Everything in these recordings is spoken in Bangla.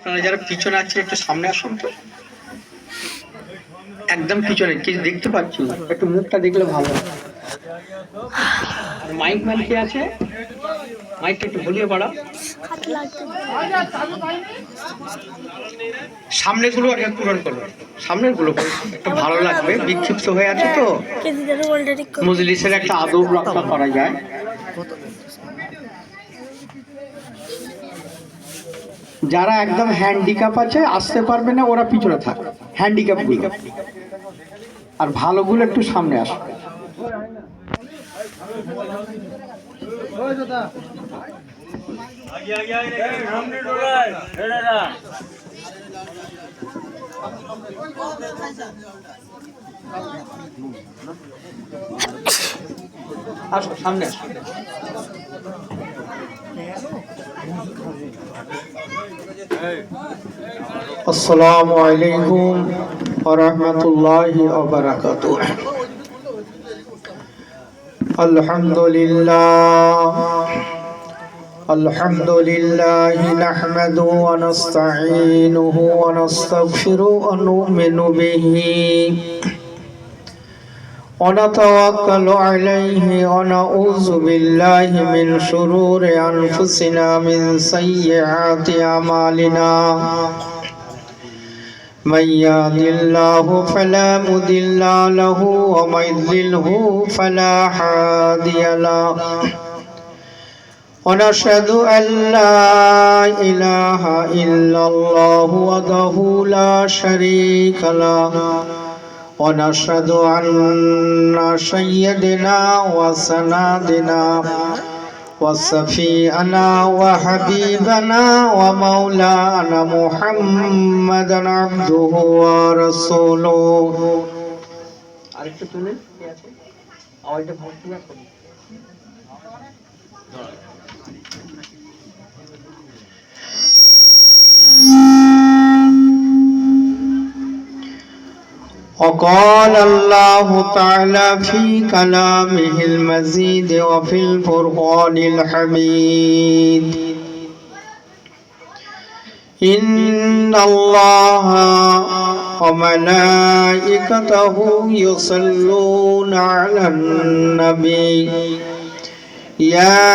আপনারা যারা পিছনে আছেন একটু সামনে আসুন তো, একদম পিছনে কিছু দেখতে পাচ্ছি না, একটু মুখটা দেখলে ভালো হয়। আর মাইক ম্যান কে আছে? মাইকটা একটু ভুলিয়ে বাড়াও। সামনের গুলো আগে পূরণ করো, সামনের গুলো একটু ভালো লাগবে, বিক্ষিপ্ত হয়ে আছে তো। মজলিসের একটা আদব রক্ষা করা যায়। যারা একদম হ্যান্ডিক্যাপ আছে, আসতে পারবে না, ওরা পিছনে থাক, হ্যান্ডিক্যাপ গুলো। আর ভালোগুলো একটু সামনে আসো। আসো সামনে আসো। আসসালামু আলাইকুম ওয়া রাহমাতুল্লাহি ওয়া বারাকাতুহু। আলহামদুলিল্লাহ নাহমাদুহু ওয়া নাস্তাঈনুহু ওয়া নাস্তাগফিরুহু ওয়া নু'মিনু বিহি ওয়া নাতাওয়াক্কালু আলাইহি ওয়া নাউযু বিল্লাহি মিন শুরুরি আনফুসিনা মিন সাইয়্যাতি আমালিনা। من يهد الله فلا مضل له ومن يضلله فلا هادي له ونشهد أن لا إله إلا الله وحده لا شريك له ونشهد أن سيدنا وسندنا وصفينا وحبيبنا ومولانا محمدا عبده ورسوله. আরেকটু তুলে কি আছে আওয়াজটা ভালো করে করুন। وقال الله تعالى في كلامه المزيد وفي الفرقان الحميد إن الله وملائكته يصلون على النبي يا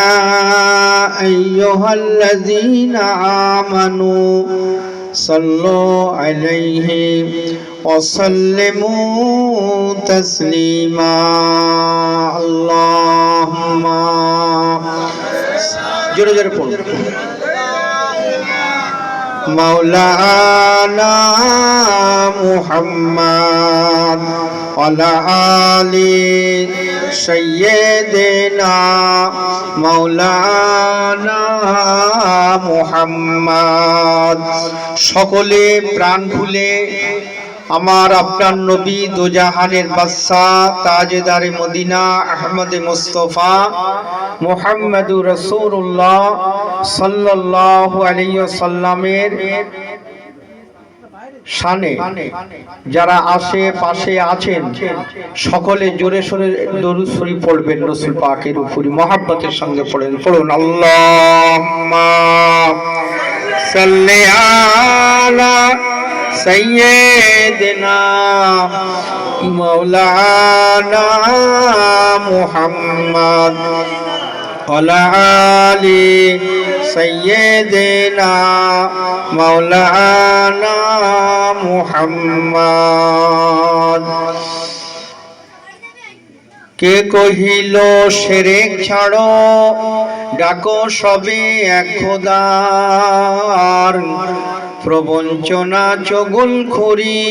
أيها الذين آمنوا صلوا عليه وسلموا تسليما. اللهم জোরে জোরে পড়ুন। مولانا محمد وعلى آل سيدنا مولانا محمد। সকলে প্রাণ খুলে আমার আপনার নবী দোজাহানের বাদশাহ তাজেদারে মদিনা আহমদ মুস্তফা মুহাম্মদুর রাসূলুল্লাহ সাল্লাল্লাহু আলাইহি ওয়াসাল্লামের শানে যারা আশেপাশে আছেন সকলে জোরে সোরে দরুদ শরীফ পড়বেন রাসূল পাকের উপরে মহব্বতের সঙ্গে পড়ুন আল্লাহুম্মা সাল্লি আলা سيدنا مولانا محمد وعلى آل سيدنا مولانا محمد। কে কহিল শিরক ছাড়ো ডাকো সবে এক খোদার, প্রবঞ্চনা চগলখড়ি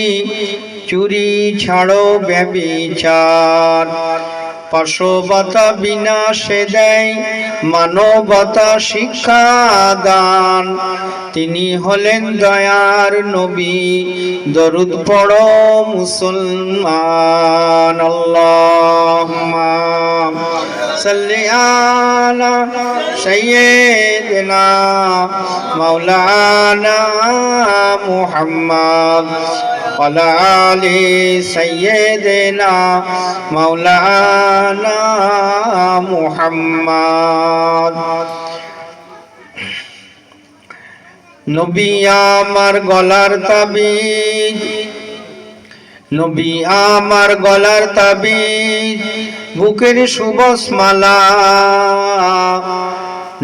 চুরি ছাড়ো ব্যভিচার, পাশবতা বিনাশে দেয় মানবতা শিক্ষা দান, তিনি হলেন দয়ার নবী দরুদ পড়ো মুসলমান। আল্লাহুম্মা সাল্লি আলা সাইয়্যিদিনা মাওলানা মুহাম্মদ ওয়ালা আলি সাইয়্যিদিনা মাওলানা মুহাম্মদ। নবী আমার গলার তাবিজ, নবী আমার গলার তাবিজ, বুকের সুবস মালা,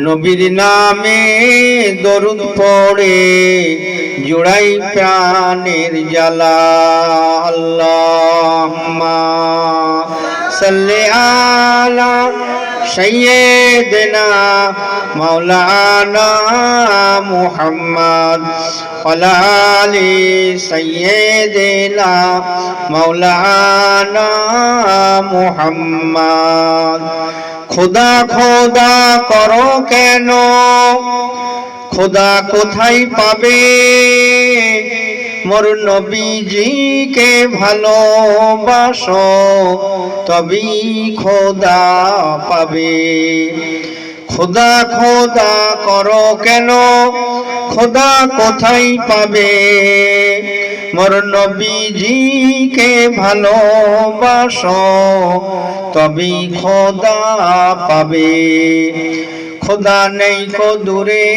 নবীর নামে দরুদ পড়ে জোড়াই প্রাণের জ্বালা। আল্লাহুম্মা সাল্লি আলা সাইয়্যিদিনা মাওলানা মুহাম্মদ ওয়া আলি সাইয়্যিদিনা মাওলানা মুহাম্মদ। খোদা খোদা করো কেন, খোদা কোথায় পাবে, মোর নবীজিকে ভালোবাসো তবেই খোদা পাবে। খোদা খোদা করো কেন, খোদা কোথায় পাবে, মোর নবীজিকে ভালোবাসো তবেই খোদা পাবে। খোদা নেই কো দূরে,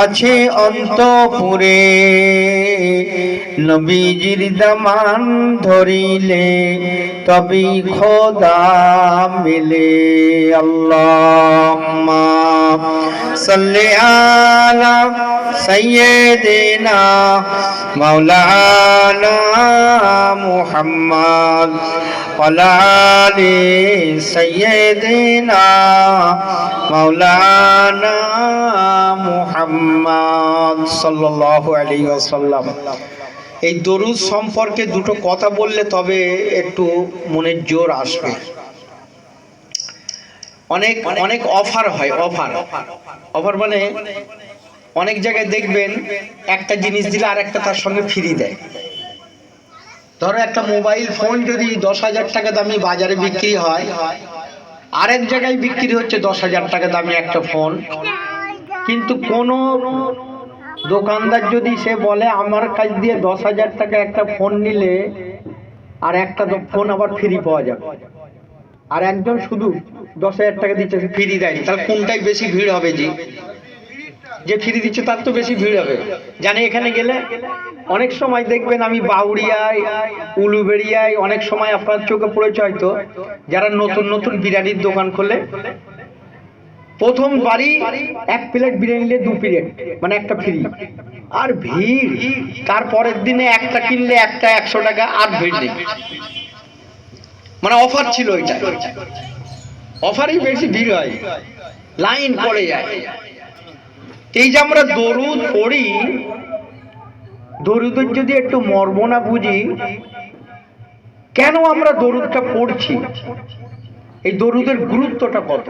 আছে অন্তপুরে, নবীজির দামান ধরিলে তবেই খোদা মিলে। আল্লাহুম্মা সাল্লি আলা সাইয়্যিদিনা মাওলানা মুহাম্মদ ওয়া আলি সাইয়্যিদিনা মাওলানা মুহাম্মদ সাল্লাল্লাহু আলাইহি ওয়াসাল্লাম। এই দরুদ সম্পর্কে দুটো কথা বললে তবে একটু মনের জোর আসবে। অনেক অনেক অফার হয়, অফার অফার মানে অনেক জায়গায় দেখবেন একটা জিনিস দিলে আর একটা তার সঙ্গে ফ্রি দেয়। ধরো একটা মোবাইল ফোন যদি 10,000 টাকা দামি বাজারে বিক্রি হয়, আরেক জায়গায় বিক্রি হচ্ছে 10,000 টাকা দামি একটা ফোন, কিন্তু কোন দোকানদার যদি সে বলে আমার কাছ দিয়ে 10,000 টাকা একটা ফোন নিলে আর একটা ফোন আবার ফ্রি পাওয়া যাবে, আর একজন শুধু 10,000 টাকা দিচ্ছে ফ্রি দেয়নি, তাহলে কোনটাই বেশি ভিড় হবে? যে ফ্রি দিচ্ছে তার তো বেশি ভিড় হবে। জানি এখানে গেলে অনেক সময় দেখবেন, আমি বাউরিয়ায় উলুবেড়িয়ায় অনেক সময় আপনার চোখে পড়েছে হয়তো, যারা নতুন নতুন বিরিয়ানির দোকান খোলে, প্রথম বাড়ি 1 প্লেট বিরিয়ানি নিলে 2 প্লেট মানে একটা ফ্রি, আর ভিড়। তারপরের দিনে একটা কিনলে একটা 100 টাকা, আর ভিড় নেই। মানে অফার ছিল, ওইটা অফারই বেশি ভিড় হয়, লাইন পড়ে যায়। এই যে আমরা দরুদ পড়ি, দরুদের যদি একটু মর্ম না বুঝি, কেন আমরা দরুদটা পড়ছি, এই দরুদের গুরুত্বটা কত,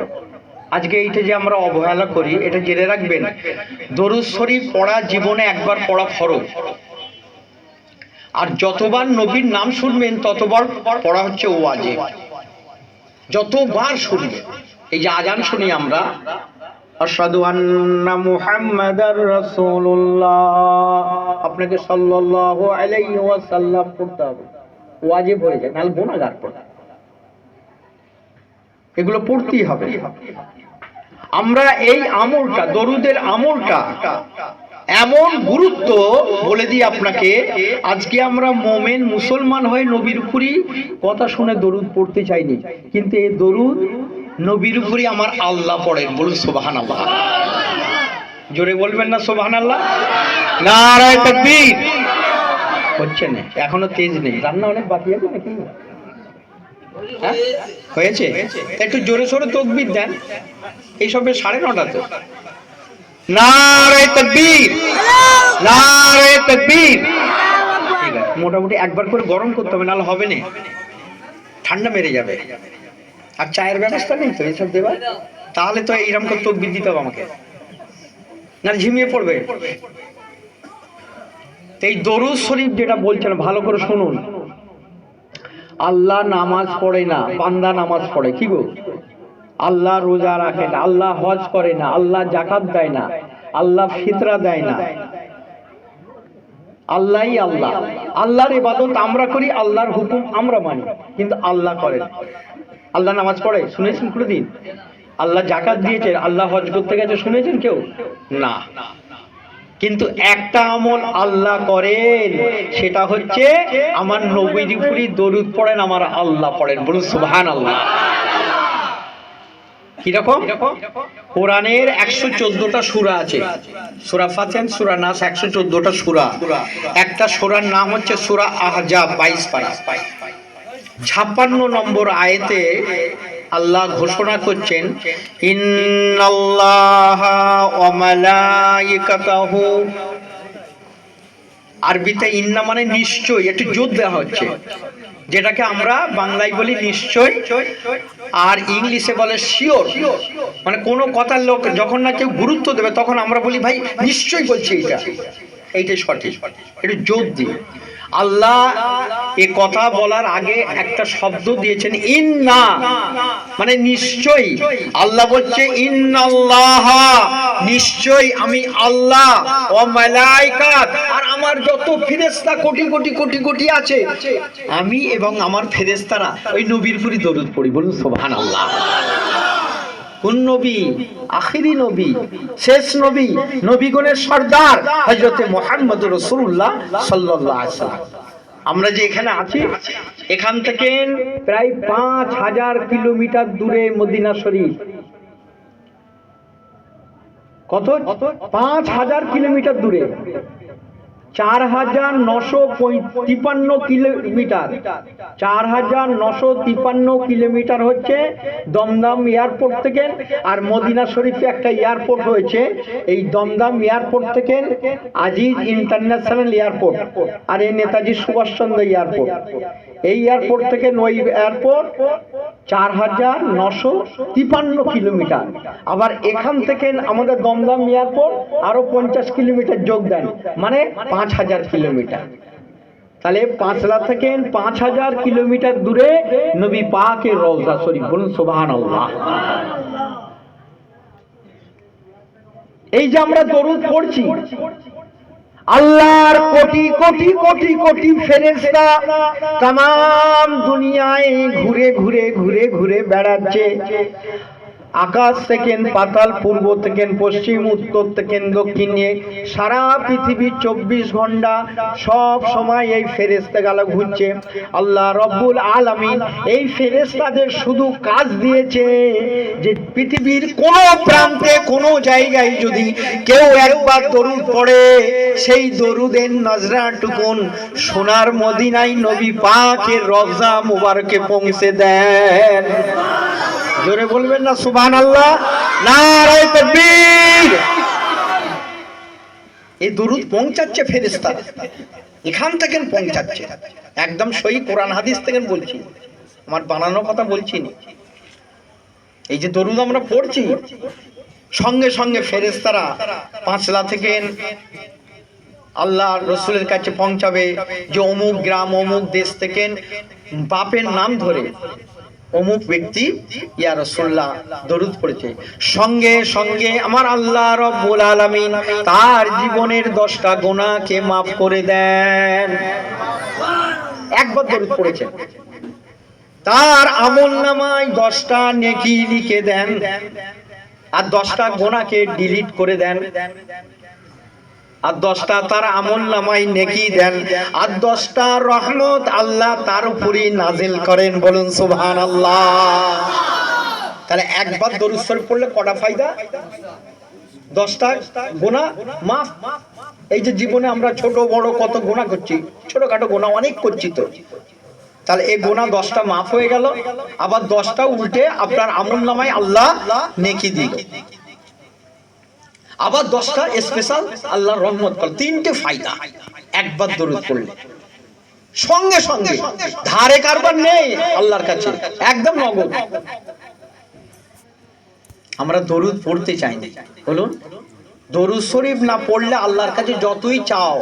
আজকে এইটা যে আমরা অবহেলা করি, এটা জেনে রাখবেন। দরুদ শরীফ পড়া জীবনে একবার পড়া ফরজ, আর যতবার নবীর নাম শুনবেন ততবার পড়া হচ্ছে ওয়াজিব। যতবার শুনবেন, এই যে আজান শুনি আমরা, আশহাদু আন্না মুহাম্মাদার রাসূলুল্লাহ, আপনাকে সাল্লাল্লাহু আলাইহি ওয়াসাল্লাম পড়তে হবে, ওয়াজিব হয়ে যায়, নাহলে গুনাহগার পড়া। এগুলো পড়তেই হবে। আমরা এই আমলটা, দরুদের আমলটা এমন গুরুত্ব বলে দিই আপনাকে, আজকে আমরা মোমেন মুসলমান হয়ে নবীর উপরই কথা শুনে দরুদ পড়তে চাইনি, কিন্তু এই দরুদ নবীর উপরই আমার আল্লাহ পড়েন। বলুন সুবহানাল্লাহ, জোরে বলবেন না সুবহানাল্লাহ? নারায়ে তাকবীর। হচ্ছে না, এখনো তেজ নেই, রান্না অনেক বাকি আছে নাকি? হ্যাঁ হয়েছে, একটু জোরে সোরে তাকবীর দেন। এই সবে 9:30 তো। নারায়ে তাকবীর, নারায়ে তাকবীর। ঠিক আছে, মোটামুটি একবার করে গরম করতে হবে, নাহলে হবে না, ঠান্ডা মেরে যাবে। আর চায়ের ব্যবস্থা নেই তো এইসব দেবার, তাহলে তো এইরকম করে তাকবীর দিতে হবে আমাকে, না ঝিমিয়ে পড়বে। এই দরুদ শরীফ যেটা বলছেন ভালো করে শুনুন। আল্লাহ নামাজ পড়ে না, বান্দা নামাজ পড়ে। কি গো? আল্লাহ রোজা রাখে না, আল্লাহ হজ করে না, আল্লাহ যাকাত দেয় না, আল্লাহ ফিতরা দেয় না। আল্লাহই আল্লাহ, আল্লাহর ইবাদত আমরা করি, আল্লাহর হুকুম আমরা মানি, কিন্তু আল্লাহ করেন। আল্লাহ নামাজ পড়ে শুনেছেন কোনোদিন? আল্লাহ যাকাত দিয়েছে, আল্লাহ হজ করতে গেছে শুনেছেন কেউ? না। কিন্তু একটা আমল আল্লাহ করেন, সেটা হচ্ছে আমার নবীর উপরে দরুদ পড়েন, আমার আল্লাহ পড়েন। বলুন সুবহানাল্লাহ। কিরকম? কোরআনের 114টা সূরা আছে। সূরা ফাতিহা, সূরা নাস, 114টা সূরা। একটা সূরার নাম হচ্ছে সূরা আহজাব, 22 পারা। 56 নম্বর আয়াতে আল্লাহ ঘোষণা করছেন, ইন্নাল্লাহা ওয়া মালাইকাতাহু। আরবিতে ইন্না মানে নিশ্চয়, একটু জোর দেওয়া হচ্ছে, যেটাকে আমরা বাংলায় বলি নিশ্চয়, আর ইংলিশে বলে শিওর। মানে কোনো কথার লোক যখন না কেউ গুরুত্ব দেবে তখন আমরা বলি ভাই নিশ্চয় বলছি এইটাই সঠিক, একটু জোর দিই। আল্লাহ এ কথা বলার আগে একটা শব্দ দিয়েছেন ইন্না, মানে নিশ্চয়ই। আল্লাহ বলছে ইন্নাল্লাহা, নিশ্চয়ই আমি আল্লাহ, ও মালাইকাত, আর আমার যত ফেরেশতা কোটি কোটি কোটি কোটি আছে, আমি এবং আমার ফেরেশতারা ওই নবীর উপরে দরুদ পড়ি। বলুন সুবহানাল্লাহ। কোন নবী? আখিরি নবী, শেষ নবী, নবীগণের সর্দার হযরত মুহাম্মদ রাসূলুল্লাহ সাল্লাল্লাহু আলাইহি ওয়াসাল্লাম। আমরা যে এখানে আছি, এখান থেকে প্রায় 5000 কিলোমিটার দূরে মদিনা শরীফ। কত? 5000 কিলোমিটার দূরে, 4953 কিলোমিটার। 4953 কিলোমিটার হচ্ছে দমদম এয়ারপোর্ট থেকে। আর মদিনা শরীফে একটা এয়ারপোর্ট হয়েছে, এই দমদম এয়ারপোর্ট থেকে আজিজ ইন্টারন্যাশনাল এয়ারপোর্ট, আর এই নেতাজি সুভাষচন্দ্র এয়ারপোর্ট। এই এয়ারপোর্ট থেকে ওই এয়ারপোর্ট 4953 কিলোমিটার। আবার এখান থেকে আমাদের দমদম এয়ারপোর্ট আরো 50 কিলোমিটার যোগ দেন, মানে 5000 কিলোমিটার। তাহলে 5 লাখ থেকে 5000 কিলোমিটার দূরে নবী পাকের রওজা শরীফ। বলুন সুবহানাল্লাহ। এই যে আমরা দরুদ পড়ছি, আল্লাহর কোটি কোটি কোটি কোটি ফেরেশতা तमाम দুনিয়ায় ঘুরে ঘুরে ঘুরে ঘুরে বেড়াচ্ছে। আকাশ থেকে পাতাল, পূর্ব থেকে পশ্চিম, উত্তর থেকে দক্ষিণে, সারা পৃথিবী 24 ঘন্টা সব সময় এই ফেরেশতাগুলো ঘুরছে। আল্লাহ রব্বুল আলামিন এই ফেরেশতাদের শুধু কাজ দিয়েছে যে পৃথিবীর কোন প্রান্তে কোন জায়গায় যদি কেউ একবার দরুদ পড়ে, সেই দরুদের নজরাটুকুন সোনার মদিনায় নবী পাকের রওজা মুবারকে পৌঁছে দেন। জোরে বলবেন না সুবহানাল্লাহ, নারে তাকবীর। এই দরুদ পৌঁছাচ্ছে ফেরেশতা, এখান থেকে পৌঁছাচ্ছে, একদম সহি কোরআন হাদিস থেকে বলছি, আমার বানানো কথা বলছি না। এই যে দরুদ আমরা পড়ছি, সঙ্গে সঙ্গে ফেরেশতারা 5 লাখ থেকে আল্লাহর রাসূলের কাছে পৌঁছাবে যে অমুক গ্রাম অমুক দেশ থেকে বাপের নাম ধরে অমুক ব্যক্তি ইয়া রাসূলুল্লাহ দরুদ পড়েছে। সঙ্গে সঙ্গে আমার আল্লাহ রব্বুল আলামিন তার জীবনের 10টা গুনাহকে maaf করে দেন। একবার দরুদ পড়েছেন, তার আমলনামায় 10টা নেকি লিখে দেন, আর 10টা গুনাহকে ডিলিট করে দেন, আর 10টা তার আমলনামায় নেকি দেন, আর 10টা রহমত আল্লাহ তার উপরে নাজিল করেন। বলুন সুবহানাল্লাহ। তাহলে একবার দরুদ শরীফ পড়লে কটা ফায়দা? 10টা গুনাহ maaf। এই যে জীবনে আমরা ছোট বড় কত গুনাহ করছি, ছোটখাটো গুনাহ অনেক করছি, তো তাহলে এই গুনাহ 10টা maaf হয়ে গেল, আবার 10টা উল্টে আপনার আমলনামায় আল্লাহ নেকি দিবে, আবার 10টা স্পেশাল আল্লাহর রহমত কর। 3টে ফায়দা একবার দরুদ পড়লে। সঙ্গে সঙ্গে ধারে কারবার নেই আল্লাহর কাছে, একদম নগদ। আমরা দরুদ পড়তে চাই না, বলুন দরুদ শরীফ না পড়লে আল্লাহর কাছে যতই চাও,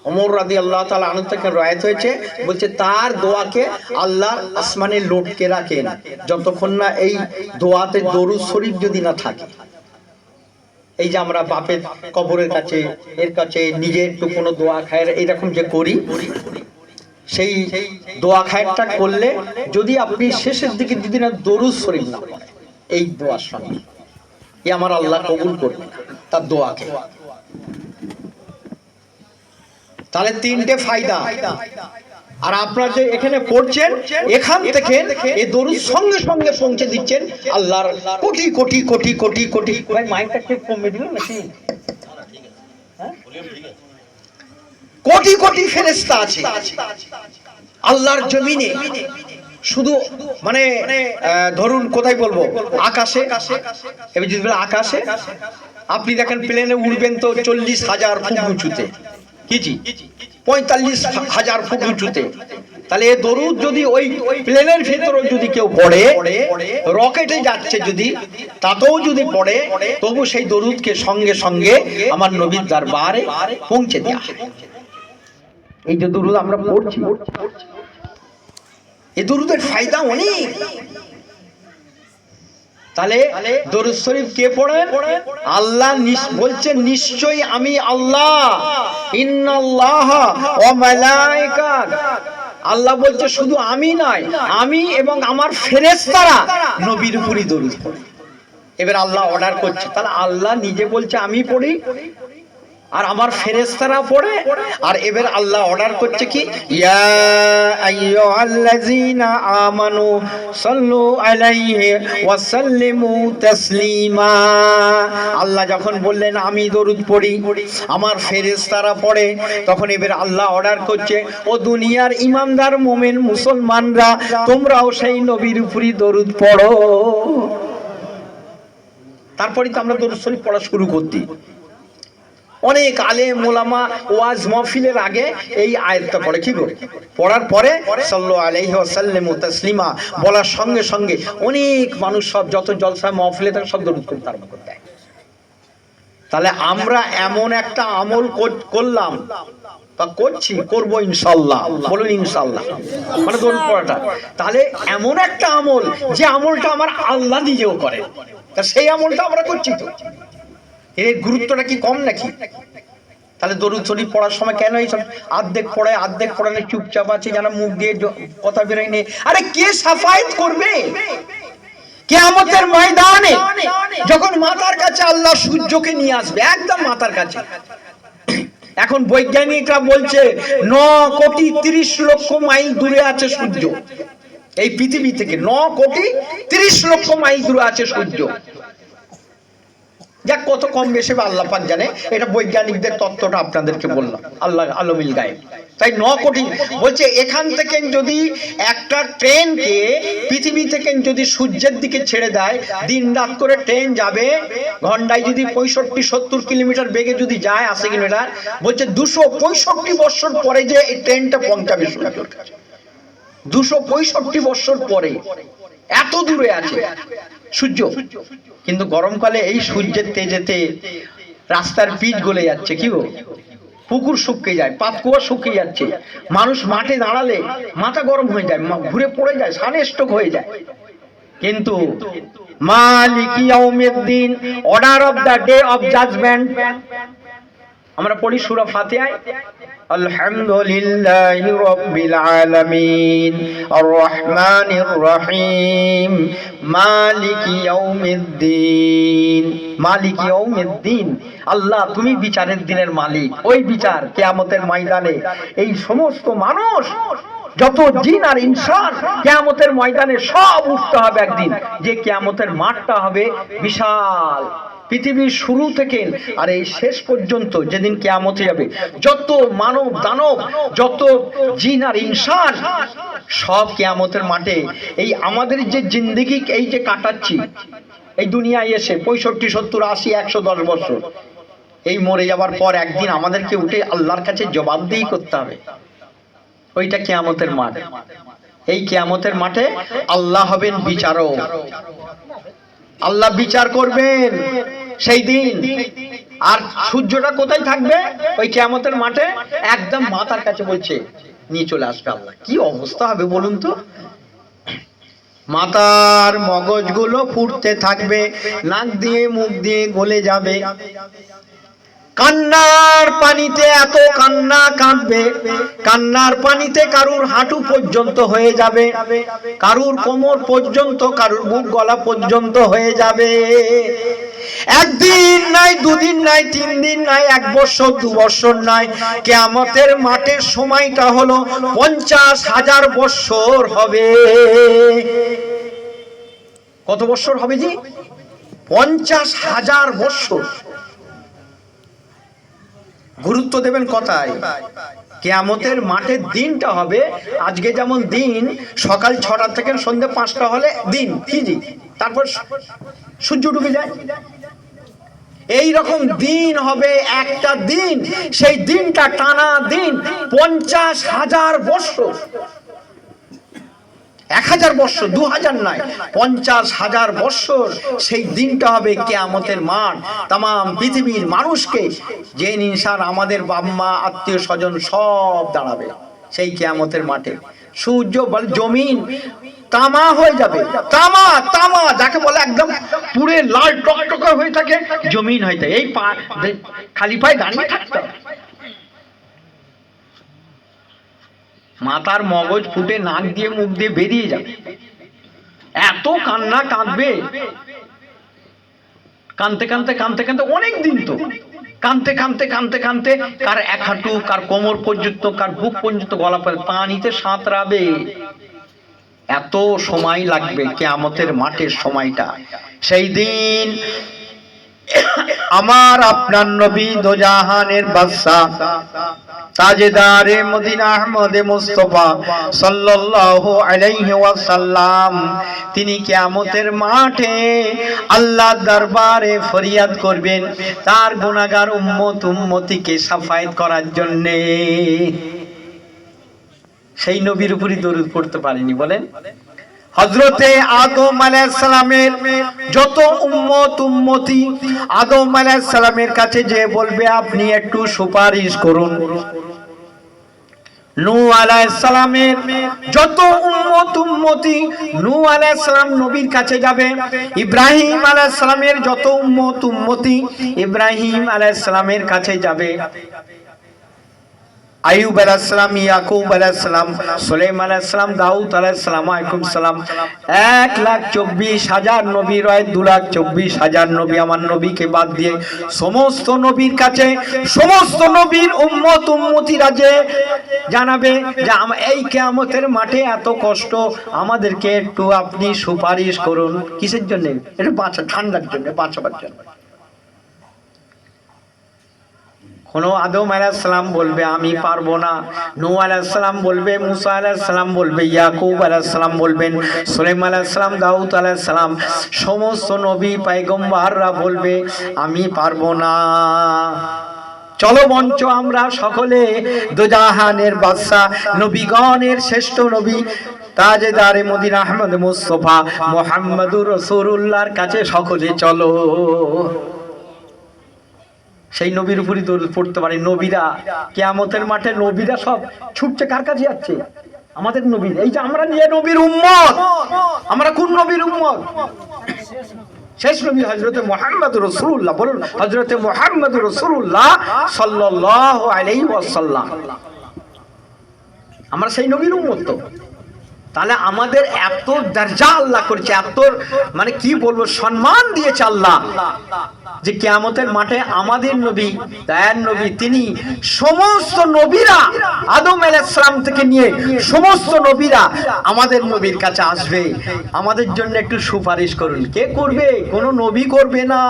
ওমর রাদিয়াল্লাহু তাআলা আনহু থেকে রওয়ায়াত হয়েছে, বলছে তার দোয়াকে আল্লাহ আসমানে লটকে রাখেন যতক্ষণ না এই দোয়াতে দরুদ শরীফ যদি না থাকে। এই যে আমরা বাপের কবরের কাছে এর কাছে নিজে একটু কোনো দোয়া খায়ের এরকম যে করি, সেই দোয়া খায়েরটা করলে যদি আপনি শেষের দিকে যদি না দরুদ শরীফ না পড়েন এই দোয়ার সঙ্গে, এ আমার আল্লাহ কবুল করবে না। তার দোয়াকে। তাহলে তিনটে ফায়দা। আর আপনারা যে এখানে পড়ছেন, এখান থেকে এই দরুদ সঙ্গে সঙ্গে পৌঁছে দিচ্ছেন আল্লাহর কোটি কোটি কোটি কোটি কোটি। ভাই মাইকটা ঠিক কমে দিল নাকি? কোটি কোটি ফেরেশতা আছে আল্লাহর জমিনে। শুধু মানে ধরুন কোথায় বলবো, আকাশে, এবার যদি বলে আকাশে, আপনি দেখেন প্লেনে উড়বেন তো 40,000 ফুট উঁচুতে, কি 45,000 ফুট উঁচুতে। তাহলে এই দরুদ যদি ওই প্লেনের ভিতরে যদি কেউ পড়ে, রকেটে যাচ্ছে যদি, তাতেও যদি পড়ে, তবু সেই দরুদকে সঙ্গে সঙ্গে আমার নবীর দরবারে পৌঁছে দেয়া। এই যে দরুদ আমরা পড়ছি, এই দরুদের ফায়দা অনেক। তাহলে দরুদ শরীফ কে পড়েন? আল্লাহ বলছেন নিশ্চয়ই আমি আল্লাহ, ইন্নাল্লাহা ওয়া মালায়েকাত। আল্লাহ বলছে শুধু আমি নয়, আমি এবং আমার ফেরেশতারা নবীর উপরই দরুদ পড়ে। এবার আল্লাহ অর্ডার করছে, তাহলে আল্লাহ নিজে বলছে আমি পড়ি, আর আমার ফেরেশতারা পড়ে। আর এবার আল্লাহ অর্ডার করছে কি, ইয়া আইয়ুহাল্লাযীনা আমানু সাল্লু আলাইহি ওয়া সাল্লিমু তাসলিমা। আল্লাহ যখন বললেন আমি দরুদ পড়ি, আমার ফেরেশতারা পড়ে, তখন এবার আল্লাহ অর্ডার করছে, ও দুনিয়ার ঈমানদার মুমিন মুসলমানরা, তোমরাও সেই নবীর উপরই দরুদ পড়ো। তারপরেই তো আমরা দরুদ শরীফ পড়া শুরু করতে। অনেক আলেম ওলামা ওয়াজ মাহফিলের আগে এই আয়াতটা পড়ে, কি করে পড়ার পরে সাল্লু আলাইহি ওয়া সাল্লিমু তাসলিমা বলার সঙ্গে সঙ্গে অনেক মানুষ সব যত জলসা মাহফিলে থাকে সব দরুদ করে আরম্ভ করে দেয়। তাহলে আমরা এমন একটা আমল করলাম বা করছি, করব ইনশাআল্লাহ, বলুন ইনশাআল্লাহ, মানে দরুদ পড়াটা। তাহলে এমন একটা আমল যে আমলটা আমার আল্লাহ নিজেও করে, তা সেই আমলটা আমরা করছি। তো এর গুরুত্বটা কি কম নাকি? তাহলে দরুদ শরীফ পড়ার সময় কেন এইসব আর্ধেক পড়ায় আর্ধেক পড়ালে চুপচাপ আছে, যেন মুখ দিয়ে কথা বেরোয় নেই? আরে কে সাফায়েত করবে কিয়ামতের ময়দানে? যখন মাথার কাছে আল্লাহ সূর্যকে নিয়ে আসবে, একদম মাথার কাছে। এখন বৈজ্ঞানিকরা বলছে 9,30,00,000 মাইল দূরে আছে সূর্য এই পৃথিবী থেকে। 9,30,00,000 মাইল দূরে আছে সূর্য। যাক, কত কম বেশি আল্লাহ পাক জানে, এটা বৈজ্ঞানিকদের তত্ত্বটা আপনাদেরকে বললাম, আল্লাহ আলমিল গায়েব। তাই 9 কোটি বলছে, এখান থেকে যদি একটা ট্রেনকে পৃথিবী থেকে যদি সূর্যের দিকে ছেড়ে দেয়, দিন রাত করে ট্রেন যাবে, ঘন্টায় যদি 65-70 কিলোমিটার বেগে যদি যায়, 80 কিলোমিটার, বলছে 265 বছর পরে যে এই ট্রেনটা পৌঁছাবে সূর্যের কাছে। 265 বছর পরে, এত দূরে আছে সূর্য। কিন্তু গরমকালে এই সূর্যের তেজেতে রাস্তার পিচ গলে যাচ্ছে, কি গো, পুকুর শুকিয়ে যায়, পাতকুয়া শুকিয়ে যাচ্ছে, মানুষ মাঠে দাঁড়ালে মাথা গরম হয়ে যায়, ঘুরে পড়ে যায়, সানস্ট্রোক হয়ে যায়। কিন্তু মালিক ইয়াউমিদ্দিন, order of the day of judgement, আমরা পড়ি সূরা ফাতিহায়, আলহামদুলিল্লাহি রাব্বিল আলামিন আর রহমানির রহিম মালিকি ইয়াউমিদ্দিন। মালিকি ইয়াউমিদ্দিন, আল্লাহ তুমি বিচারের দিনের মালিক। ওই বিচার কিয়ামতের ময়দানে এই সমস্ত মানুষ, যত জিন আর ইনসান, কিয়ামতের ময়দানে সব উঠতে হবে একদিন। যে কিয়ামতের মাঠটা হবে বিশাল, পৃথিবীর শুরু থেকে আর এই শেষ পর্যন্ত যেদিন কিয়ামত হবে, যত মানব দানব, যত জিন আর ইনসান, সব কিয়ামতের মাঠে এই আমাদের যে জিন্দেগি এই যে কাটাচ্ছি এই দুনিয়ায় এসে 65, 70, 80, 110 বছর, এই মরে যাবার পর একদিন আমাদেরকে উঠে আল্লাহর কাছে জবাবদিহি করতে হবে। ওইটা কিয়ামতের মাঠ। এই কিয়ামতের মাঠে আল্লাহ হবেন বিচারক, আল্লাহ বিচার করবেন সেই দিন। আর সূর্যটা কোথায় থাকবে? ওই কিয়ামতের মাঠে একদম মাথার কাছে বলছে নিয়ে চলে আসবে আল্লাহ। কি অবস্থা হবে বলুন তো? মাথার মগজগুলো ফুটতে থাকবে, নাক দিয়ে মুখ দিয়ে গলে যাবে, কান্নার পানিতে এত কান্না কাঁদবে, কান্নার পানিতে কারুর হাঁটু পর্যন্ত হয়ে যাবে, কারুর কোমর পর্যন্ত, কারুর বুক গলা পর্যন্ত হয়ে যাবে। একদিন নাই, দুদিন নাই, 3 দিন নাই, 1 বছর 2 বছর নাই, কিয়ামতের মাঠের সময়টা হলো 50,000 বছর হবে। কত বছর হবে জি? 50,000 বছর। গুরুত্ব দেবেন কথায়। কিয়ামতের মাঠের দিনটা হবে, আজকে যেমন দিন সকাল 6টা থেকে সন্ধ্যে 5টা হলে দিন কি জি, তারপর সূর্য ডুবে যায়। এই রকম দিন হবে একটা দিন, সেই দিনটা টানা দিন 50,000 বছর। 1000 বছর, 2000 নয়, 50,000 বছর সেই দিনটা হবে কিয়ামতের মাঠ। তাম পৃথিবীর মানুষকে, যে ইনসান আমাদের বাবা মা আত্মীয় স্বজন সব দাঁড়াবে সেই কিয়ামতের মাঠে। সূর্য বলে জমিন তামা হয়ে যাবে, তামা তামা যাকে বলে একদম পুরে লাল টকটকে হয়ে থাকে, জমিন হয়ে থাকে। এই খালি পায়ে দাঁড়িয়ে থাকতে, মাথার মগজ ফুটে নাক দিয়ে মুখ দিয়ে বেরিয়ে যাবে। এত কান্না কাঁদবে, কানতে কানতে কানতে কানতে অনেক দিন তো কানতে কানতে কানতে কানতে কার 1 হাঁটু, কার কোমর পর্যন্ত, কার বুক পর্যন্ত, গলা পর্যন্ত পানিতে সাঁতরাবে। এত সময় লাগবে কিয়ামতের মাঠের সময়টা। সেই দিন আমার আপনার নবী দোজাহানের বাদশা তাজেদারে মদিনা আহমদে মুস্তাফা সাল্লাল্লাহু আলাইহি ওয়াসাল্লাম, তিনি কিয়ামতের মাঠে আল্লাহর দরবারে ফরিয়াদ করবেন তার গুনাহগার উম্মতিকে সাফায়াত করার জন্য। সেই নবীর উপরই দরুদ পড়তে পারেনি বলেন? হযরতে আদম আলাইহিস সালামের যত উম্মতি আদম আলাইহিস সালামের কাছে যে বলবে আপনি একটু সুপারিশ করুন। নূহ আলাইহিস সালামের যত উম্মতি নূহ আলাইহিস সালাম নবীর কাছে যাবে। ইব্রাহিম আলাইহিস সালামের যত উম্মতি ইব্রাহিম আলাইহিস সালামের কাছে যাবে। আইয়ুব আলাইহিস সালাম, ইয়াকুব আলাইহিস সালাম, সুলাইমান আলাইহিস সালাম, দাউদ আলাইহিস সালাম, আলাইকুম সালাম, 1,24,000 নবী রয়, 2,24,000 নবী আমার নবীকে বাদ দিয়ে সমস্ত নবীর কাছে, সমস্ত নবীর উম্মতিরা যে জানাবে যে এই কিয়ামতের মাঠে এত কষ্ট, আমাদেরকে একটু আপনি সুপারিশ করুন। কিসের জন্য? একটু ঠান্ডার জন্য, বাঁচাবার জন্য। কোন আদম আলাইহিস সালাম বলবে আমি পারবো না, নূহ আলাইহিস সালাম বলবে, মুসা আলাইহিস সালাম বলবে, ইয়াকুব আলাইহিস সালাম বলবেন, সুলাইমান আলাইহিস সালাম, দাউদ আলাইহিস সালাম, সমস্ত নবী পয়গম্বররা বলবে আমি পারবো না। চলো মঞ্চ আমরা সকলে দোজাহানের বাদশা নবীগণের শ্রেষ্ঠ নবী তাজেদারে মদিনা আহমদ মুস্তাফা মুহাম্মদুর রাসূলুল্লাহর কাছে সকলে চলো। সেই নবীর উপরই দরুদ পড়তে পারে। নবীরা কিয়ামতের মাঠে নবীরা সব ছুটছে কার কাছে যাচ্ছে? আমাদের নবী। এই যে আমরা নিয়ে নবীর উম্মত, আমরা কোন নবীর উম্মত? শেষ নবী হযরতে মুহাম্মদুর রাসূলুল্লাহ। বলুন হযরতে মুহাম্মদুর রাসূলুল্লাহ সাল্লাল্লাহু আলাইহি ওয়াসাল্লাম। আমরা সেই নবীর উম্মত। তো তাহলে আমাদের এত দরজা আল্লাহ করেছে, এত মানে কি বলবো সম্মান দিয়েছে আল্লাহ, যে কিয়ামতের মাঠে আমাদের নবী, দয়ার নবী, তিনি সমস্ত নবীরা আদম আলাইহিস সালাম থেকে নিয়ে সমস্ত নবীরা আমাদের নবীর কাছে আসবে, আমাদের জন্য একটু সুপারিশ করুন। কে করবে? কোনো নবী করবে না,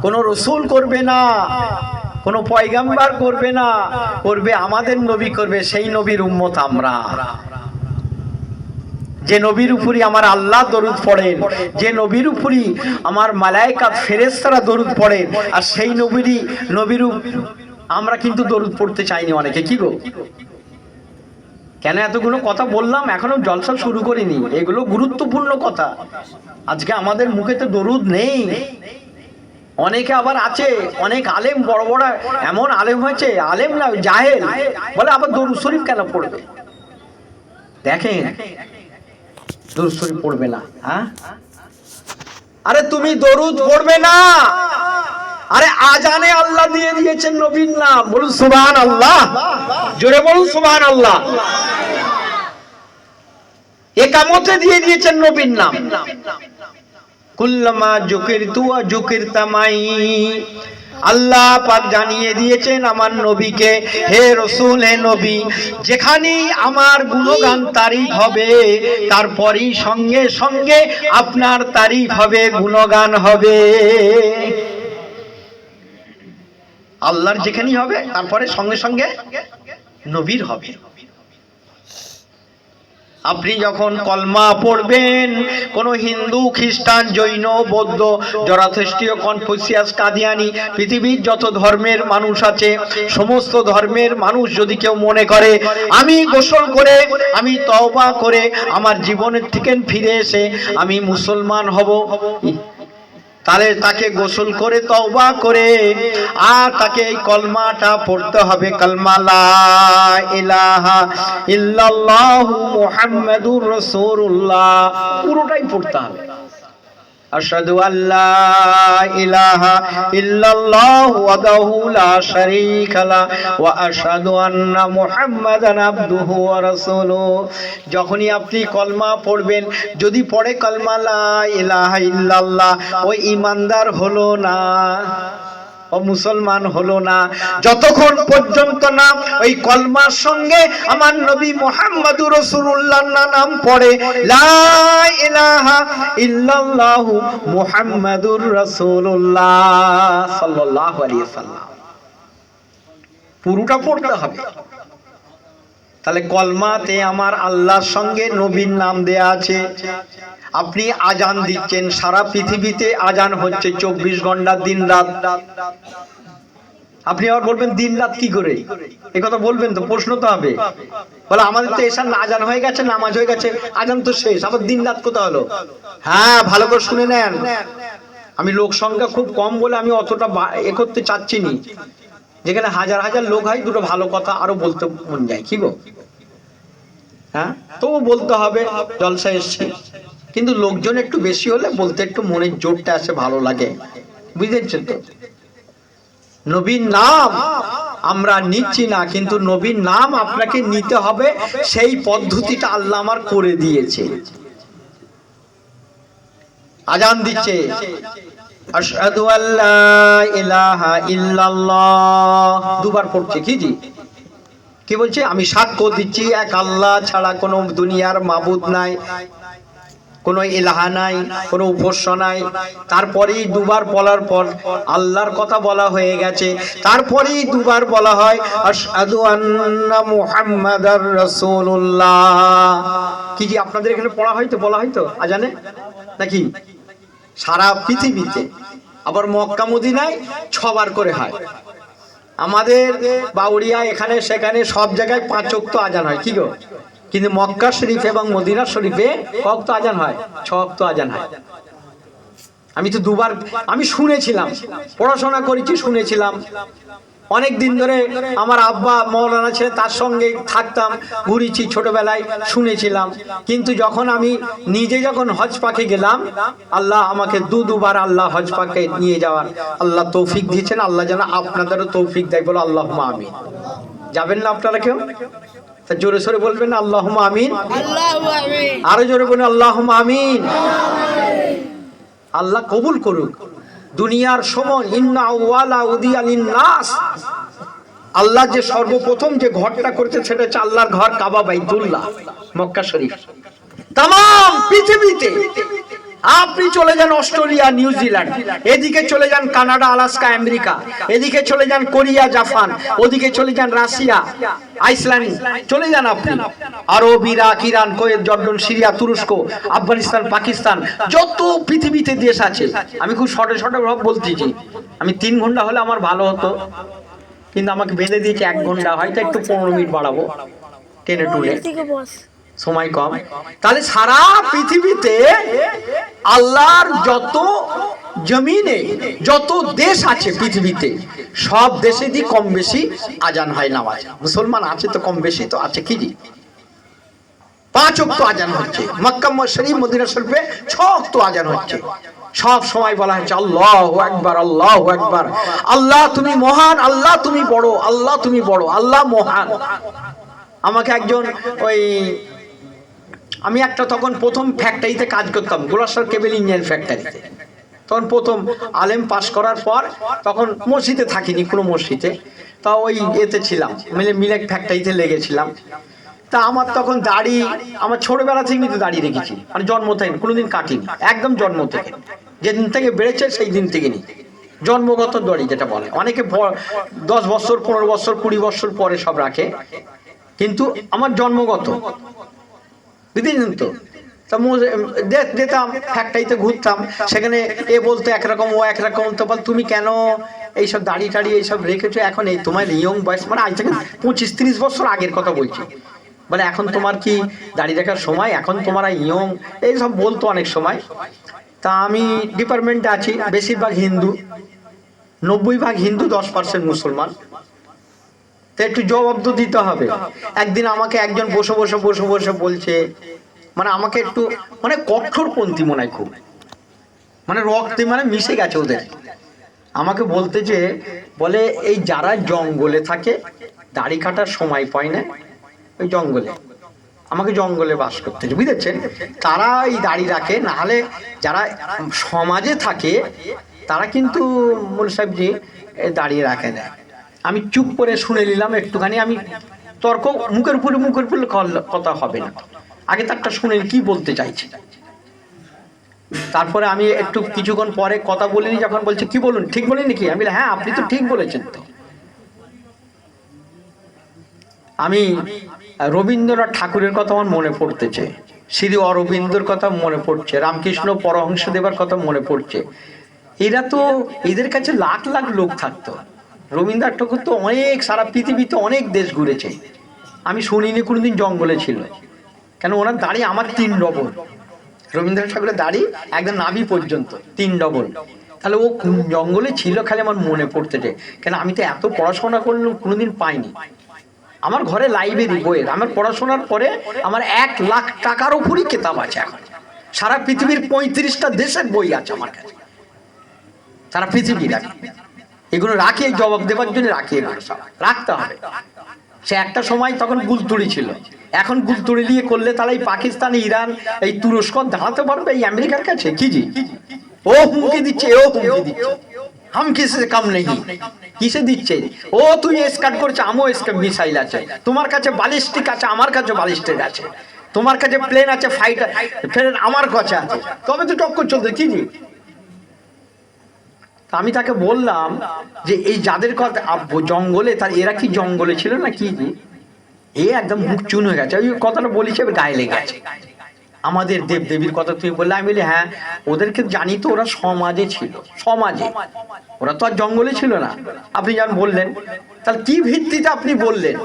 কোনো রাসূল করবে না, কোনো পয়গম্বর করবে না, করবে আমাদের নবী করবে। সেই নবীর উম্মত আমরা। যে নবীর উপরই আমার আল্লাহ দরুদ পড়েন, যে নবীর উপরই আমার মালায়েকা ফেরেশতারা দরুদ পড়েন, আর সেই নবীর আমরা কিন্তু দরুদ পড়তে চাইনি অনেকে। কি গো, কেন এতগুলো কথা বললাম? এখনো জলসা শুরু করিনি, এগুলো গুরুত্বপূর্ণ কথা। আজকে আমাদের মুখে তো দরুদ নেই। অনেকে আবার আছে, অনেক আলেম, বড় বড় এমন আলেম হয়েছে, আলেম না জাহেল, বলে আবার দরুদ শরীফ কেন পড়বে? দেখেন দরুদ শরীফ পড়বে না, হ্যাঁ? আরে তুমি দরুদ পড়বে না, আরে আজানে আল্লাহ দিয়ে দিয়েছেন নবীর নাম, বলুন সুবহানাল্লাহ, জোরে বলুন সুবহানাল্লাহ। একামতে দিয়ে দিয়েছেন নবীর নাম। কুল্লামা যুকিরতু ওয়া যুকিরতা মাই, আল্লাহ পাক জানিয়ে দিয়েছেন আমার নবীকে, হে রাসূল, হে নবী, যেখানেই আমার গুণগান তারিফ হবে তারপরই সঙ্গে সঙ্গে আপনার তারিফ হবে, গুণগান হবে। আল্লাহর যেখানেই হবে তারপরে সঙ্গে সঙ্গে নবীর হবে। আপনি যখন কলমা পড়বেন, কোন হিন্দু, খ্রিস্টান, জৈন, বৌদ্ধ, জরাথেস্টীয়, কনফুসিয়াস, কাদিয়ানি, পৃথিবীর যত ধর্মের মানুষ আছে, সমস্ত ধর্মের মানুষ যদি কেউ মনে করে আমি গোসল করে, আমি তওবা করে, আমার জীবনের থেকে ফিরে এসে আমি মুসলমান হব, তাহলে তাকে গোসল করে তওবা করে আর তাকে এই কলমাটা পড়তে হবে, কালমা লা ইলাহা ইল্লাল্লাহু মুহাম্মাদুর রাসূলুল্লাহ, পুরোটাই পড়তে হবে। আশহাদু আল্লা ইলাহা ইল্লাল্লাহু ওয়াহদাহু লা শারীকা লা ওয়া আশহাদু আন্না মুহাম্মাদান আবদুহু ওয়া রাসূলুহু। যখনই আপনি কলমা পড়বেন, যদি পড়ে কলমা লা ইলাহা ইল্লাল্লাহ, ওই ঈমানদার হলো না, ও মুসলমান হলো না, যতক্ষণ পর্যন্ত না ওই কলমার সঙ্গে আমার নবী মুহাম্মদুর রাসূলুল্লাহর নাম পড়ে, লা ইলাহা ইল্লাল্লাহু মুহাম্মাদুর রাসূলুল্লাহ সাল্লাল্লাহু আলাইহি ওয়াসাল্লাম। পুরোটা পড়তে হবে। তাহলে কলমাতে আমার আল্লাহর সঙ্গে নবীর নাম দেয়া আছে। আপনি আজান দিচ্ছেন, সারা পৃথিবীতে আজান হচ্ছে 24 ঘন্টা দিন রাত। আপনি আবার বলবেন দিন রাত কি করে, এই কথা বলবেন তো, প্রশ্ন তো হবে, বলে আমাদের তো এসার আজান হয়ে গেছে, নামাজ হয়ে গেছে, আজান তো শেষ, আবার দিন রাত কোথা হলো? হ্যাঁ, ভালো করে শুনে নেন। আমি লোক সংখ্যা খুব কম বলে আমি অতটা এ করতে চাচ্ছি নি। যেখানে হাজার হাজার লোক হয়, দুটো ভালো কথা আরো বলতে মন যায়, কি গো? হ্যাঁ, তবু বলতে হবে, জলসা এসছে, কিন্তু লোকজন একটু বেশি হলে বলতে একটু মনের জোরটা আসে, ভালো লাগে, বুঝেছেন তো? নবীর নাম আমরা নিচ্ছি না, কিন্তু নবীর নাম আপনাকে নিতে হবে, সেই পদ্ধতিটা আল্লাহ আমার করে দিয়েছে। আজান দিচ্ছে, আশহাদু আল্লা ইলাহা ইল্লাল্লাহ, দুবার পড়ছে, কি জি কি বলছে? আমি সাক্ষ্য দিচ্ছি এক আল্লাহ ছাড়া কোনো দুনিয়ার মাবুদ নাই, কোনো ইলাহা নাই, কোনো উপাস্য নাই। তারপরেই দুবার বলার পর আল্লাহর কথা বলা হয়ে গেছে, তারপরেই দুবার বলা হয় আশহাদু আন্না মুহাম্মাদার রাসূলুল্লাহ। কি জি আপনাদের এখানে পড়া হয় তো, বলা হয় তো আজানে নাকি? সারা পৃথিবীতে, আবার মক্কা মদিনায় 6 বার করে হয়। আমাদের বাউরিয়া এখানে সেখানে সব জায়গায় 5 ওয়াক্ত আজান হয়, কি গো? কিন্তু মক্কা শরীফ এবং মদিনা শরীফে কত ওয়াক্ত আজান হয়? 6 ওয়াক্ত আজান হয়। আমি তো দুবার আমি শুনেছিলাম, পড়াশোনা করেছি, শুনেছিলাম অনেক দিন ধরে। আমার আব্বা মৌলানা ছিলেন, তার সঙ্গে থাকতাম, ঘুরেছি ছোটবেলায়, শুনেছিলাম। কিন্তু যখন আমি নিজে যখন হজ পাকে গেলাম, আল্লাহ আমাকে দুবার আল্লাহ হজ পাকে নিয়ে যাওয়ার আল্লাহ তৌফিক দিয়েছেন। আল্লাহ যেন আপনাদেরও তৌফিক দেয়, বলো আল্লাহুম্মা আমিন। যাবেন না আপনারা কেউ? তা জোরে সোরে বলবেন না আল্লাহুম্মা আমিন, আরো জোরে বলুন আল্লাহুম্মা আমিন। আল্লাহ কবুল করুক। দুনিয়ার সময় ইন্না আউয়ালা উদিয়া লিন-নাস, আল্লাহ যে সর্বপ্রথম যে ঘরটা করেছে সেটা হচ্ছে আল্লাহর ঘর, কাবা বাইতুল্লাহ, মক্কা শরীফ। তামাম পৃথিবীতে আপনি চলে যান অস্ট্রেলিয়া, নিউজিল্যান্ড, এদিকে চলে যান কানাডা, আলাস্কা, আমেরিকা, এদিকে চলে যান কোরিয়া, জাপান, ওদিকে চলে যান রাশিয়া, আইসল্যান্ড, চলে যান আপনি Arab, Iraq, Iran, Kuwait, Jordan, Syria, তুরস্ক, আফগানিস্তান, পাকিস্তান, যত পৃথিবীতে দেশ আছে। আমি খুব শর্টে শর্টে ভাব বলতেছি। আমি 3 ঘন্টা হলে আমার ভালো হতো, কিন্তু আমাকে বেঁধে দিয়েছে 1 ঘন্টা, হয়তো একটু 15 মিনিট বাড়াবো, টেনে টুলে, সময় কম। তাহলে সারা পৃথিবীতে আল্লাহর যত জমিনে যত দেশ আছে পৃথিবীতে, সব দেশে দি কম বেশি আজান হয়, নামাজ। মুসলমান আছে তো কম বেশি তো আছে, কি জি? 5 ওয়াক্ত আজান হচ্ছে, মক্কা শরীফ মদিনা শরীফে 6 ওয়াক্ত আজান হচ্ছে। সব সময় বলা হচ্ছে আল্লাহু আকবার, আল্লাহু আকবার, আল্লাহ তুমি মহান, আল্লাহ তুমি বড়, আল্লাহ তুমি বড়, আল্লাহ মহান। আমাকে একজন আমি একটা তখন প্রথম ফ্যাক্টরিতে কাজ করতাম, গোলাসর কেবল ইঞ্জিন ফ্যাক্টরিতে। তখন প্রথম আলেম পাশ করার পর তখন মসজিদে থাকিনি, কোনো মসজিদে, তা ওই এতে ছিলাম, মিলেক ফ্যাক্টরিতে লেগেছিলাম। তা আমার তখন দাড়ি, আমার ছোটবেলা থেকে কিন্তু দাড়ি রেখেছি, মানে জন্ম থেকে কোনোদিন কাটিনি, একদম জন্ম থেকে, যেদিন থেকে বেড়েছে সেই দিন থেকে নি, জন্মগত দাড়ি যেটা বলে। অনেকে 10 বছর 15 বছর 20 বছর পরে সব রাখে, কিন্তু আমার জন্মগত, বুঝলেন তো। তা যেতাম ফ্যাক্টরিতে, ঘুরতাম, সেখানে এ বলতো একরকম, ও একরকম, তো বল তুমি কেন এইসব দাড়ি টাড়ি এইসব রেখেছো এখন, এই তোমার ইয়ং বয়স, মানে আজ থেকে 25-30 বছর আগের কথা বলছি, বলে এখন তোমার কি দাড়ি রাখার সময়, এখন তোমরা ইয়ং, এইসব বলতো অনেক সময়। তা আমি ডিপার্টমেন্টে আছি, বেশিরভাগ হিন্দু, 90% হিন্দু, 10% মুসলমান, তো একটু জবাব তো দিতে হবে। একদিন আমাকে একজন বসে বলছে, মানে আমাকে একটু মানে কঠোরপন্থী মনে হয় খুব, মানে রক্তে মানে মিশে গেছে ওদের। আমাকে বলতে যে বলে এই যারা জঙ্গলে থাকে দাড়ি কাটার সময় পায় না, ওই জঙ্গলে, আমাকে জঙ্গলে বাস করতে, বুঝেছেন, তারা এই দাড়ি রাখে, নাহলে যারা সমাজে থাকে তারা কিন্তু মোল সাহেবজি দাঁড়িয়ে রাখে না। আমি চুপ করে শুনে নিলাম একটুখানি, আমি তর্ক মুখের উপরে কথা হবে না, আগে তারটা শুনে কি বলতে চাইছি। তারপরে আমি একটু কিছুক্ষণ পরে কথা বলিনি, যখন বলছে কি বলুন, ঠিক বলিনি কি, আমি হ্যাঁ আপনি তো ঠিক বলেছেন। তো আমি রবীন্দ্রনাথ ঠাকুরের কথা আমার মনে পড়তেছে, শ্রী অরবিন্দর কথা মনে পড়ছে, রামকৃষ্ণ পরমহংসদেবের কথা মনে পড়ছে। এরা তো, এদের কাছে লাখ লাখ লোক থাকতো। রবীন্দ্রনাথ ঠাকুর তো অনেক, সারা পৃথিবীতে অনেক দেশ ঘুরেছে, আমি শুনিনি কোনোদিন জঙ্গলে ছিল, কেন ওনার দাড়ি আমার 3 ডবল, রবীন্দ্রনাথ ঠাকুরের দাড়ি একদম নাভি পর্যন্ত 3 ডবল। তাহলে ও জঙ্গলে ছিল, খালি আমার মনে পড়তেছে, কেন আমি তো এত পড়াশোনা করলাম কোনোদিন পাইনি। আমার ঘরে লাইব্রেরি বইয়ের, আমার পড়াশোনার পরে আমার 1 লাখ টাকার উপরই কিতাব আছে এখন, সারা পৃথিবীর 35টা দেশের বই আছে আমার কাছে, সারা পৃথিবীর। এগুলো রাখি, জবাব দেওয়ার জন্য রাখি, এগুলো সব রাখতে হবে। সে একটা সময় তখন গুলতুড়ি ছিল, এখন গুলতুড়ি নিয়ে করলে তাহলে এই পাকিস্তান, ইরান, এই তুরস্ক দাঁড়াতে পারবে এই আমেরিকার কাছে? কি জি, ও হুমকি দিচ্ছে, ও হুমকি দিচ্ছে, হাম কিসে কাম নেই, কিসে দিচ্ছে, ও তুই স্কার্ট করছে, আমিও স্কার্ট, মিসাইল আছে তোমার কাছে, ব্যালিস্টিক আছে আমার কাছে, ব্যালিস্টিক আছে তোমার কাছে, প্লেন আছে, ফাইটার ফের আমার কাছে আছে, তবে তো টক্কর চলছে। কি জি, আমি তাকে বললাম যে এই যাদের কথা জঙ্গলে, তার এরা কি জঙ্গলে ছিল না কি? এ একদম মুখ চুন হয়ে গেছে, ওই কথাটা বলেছে গায়ে লেগে গেছে। আমাদের দেব দেবীর কথা তুমি বললে, আমি বলি হ্যাঁ, ওদেরকে জানি তো, ওরা সমাজে ছিল, সমাজে, ওরা তো আর জঙ্গলে ছিল না। আপনি যেমন বললেন, তাহলে কি ভিত্তিতে আপনি বললেন?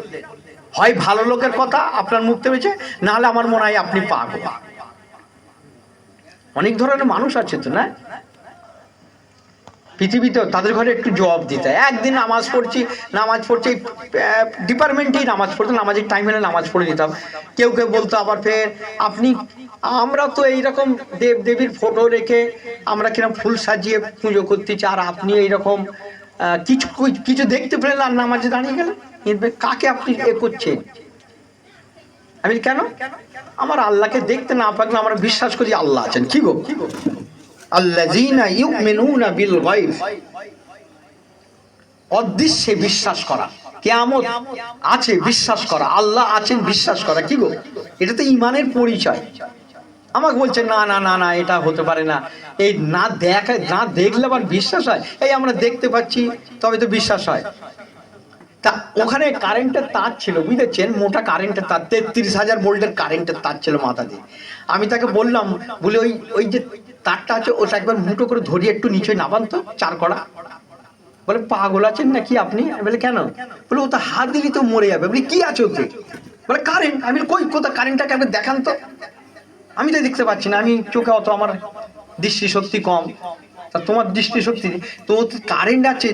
হয় ভালো লোকের কথা আপনার মুখ থেকে, নাহলে আমার মনে হয় আপনি পাগল। অনেক ধরনের মানুষ আছে তো না পৃথিবীতেও, তাদের ঘরে একটু জবাব দিতে হয়। একদিন নামাজ পড়ছি ডিপার্টমেন্টেই নামাজ পড়তো, নামাজের টাইম হলে নামাজ পড়ে দিতাম। কেউ বলতো আবার ফের আপনি, আমরা তো এইরকম দেব দেবীর ফটো রেখে আমরা কিরকম ফুল সাজিয়ে পুজো করতেছি, আর আপনি এইরকম কিছু দেখতে পেলেন আর নামাজে দাঁড়িয়ে গেলেন, কাকে আপনি এ করছেন? আমি কেন, আমার আল্লাহকে দেখতে না পারলে আমরা বিশ্বাস করি আল্লাহ আছেন। কি গো, আল্লাযীনা ইউমিনুনা বিল গায়ব, অদৃশ্যে বিশ্বাস করা, কিয়ামত আছে বিশ্বাস করা, আল্লাহ আছেন বিশ্বাস করা। কি গো, এটা তো ঈমানের পরিচয়। আমাকে বলছে না না না না, এটা হতে পারে না, এই না দেখলে আবার বিশ্বাস হয়? এই আমরা দেখতে পাচ্ছি তবে তো বিশ্বাস হয়। তা ওখানে কারেন্টের তার ছিল, বুঝেছেন, মোটা কারেন্টের তার, 33,000 ভোল্টের কারেন্টের তার ছিল মাথা দিয়ে। আমি তাকে বললাম, বলে ওই যে তারটা আছে ওটা একবার মুঠো করে ধরিয়ে একটু নিচে নাবান তো, 4 কড়া। বলে পাগল আছেন নাকি আপনি? বলে কেন? বলে ও তো হাত দিলি তো মরে যাবে। বলে কি আছে ওতে? বলে কারেন্ট। আমি কই, কোথায় কারেন্টটাকে একবার দেখান তো। আমি তো দেখতে পাচ্ছি না, আমি চোখে অত, আমার দৃষ্টিশক্তি কম, তা তোমার দৃষ্টিশক্তি, তো কারেন্ট আছে